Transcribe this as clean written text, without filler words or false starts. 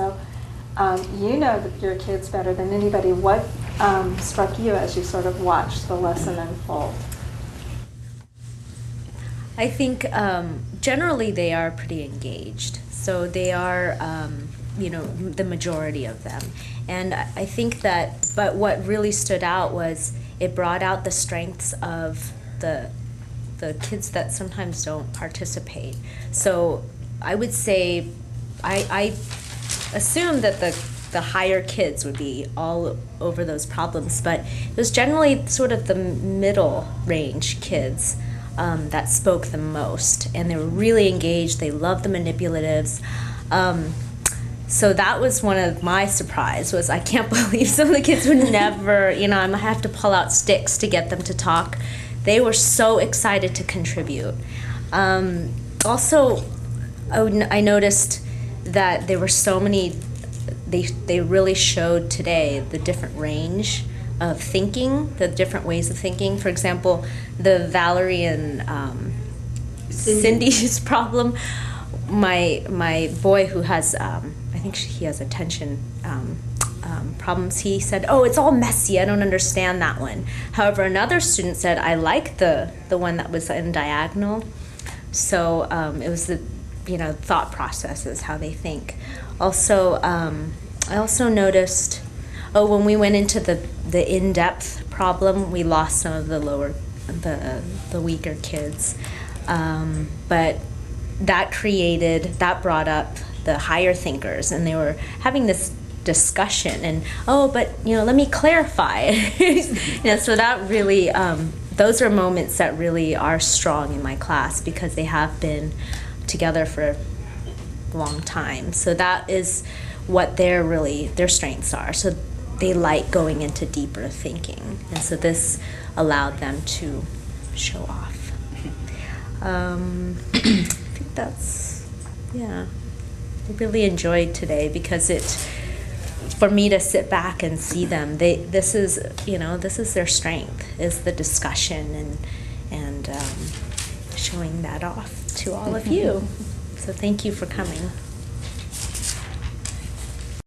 So you know your kids better than anybody. What struck you as you sort of watched the lesson unfold? I think generally they are pretty engaged. So they are, the majority of them. And I think that, but what really stood out was it brought out the strengths of the kids that sometimes don't participate. So I would say, I assumed that the higher kids would be all over those problems, but it was generally sort of the middle range kids that spoke the most, and they were really engaged. They loved the manipulatives. So that was one of my surprise, was I can't believe some of the kids would never, I might have to pull out sticks to get them to talk. They were so excited to contribute. Also, I noticed that there were so many, they really showed today the different range of thinking, the different ways of thinking. For example, the Valerie and Cindy's problem. My boy who has, I think he has attention problems, he said, "Oh, it's all messy, I don't understand that one." However, another student said, "I like the one that was in diagonal." So it was the thought processes, how they think. Also, I also noticed, when we went into the in-depth problem, we lost some of the weaker kids, but that brought up the higher thinkers, and they were having this discussion, and let me clarify. So that really, those are moments that really are strong in my class, because they have been together for a long time. So that is what their strengths are. So they like going into deeper thinking, and so this allowed them to show off. I think that's, I really enjoyed today, because for me to sit back and see them, this is their strength, is the discussion and showing that off to all of you. So thank you for coming.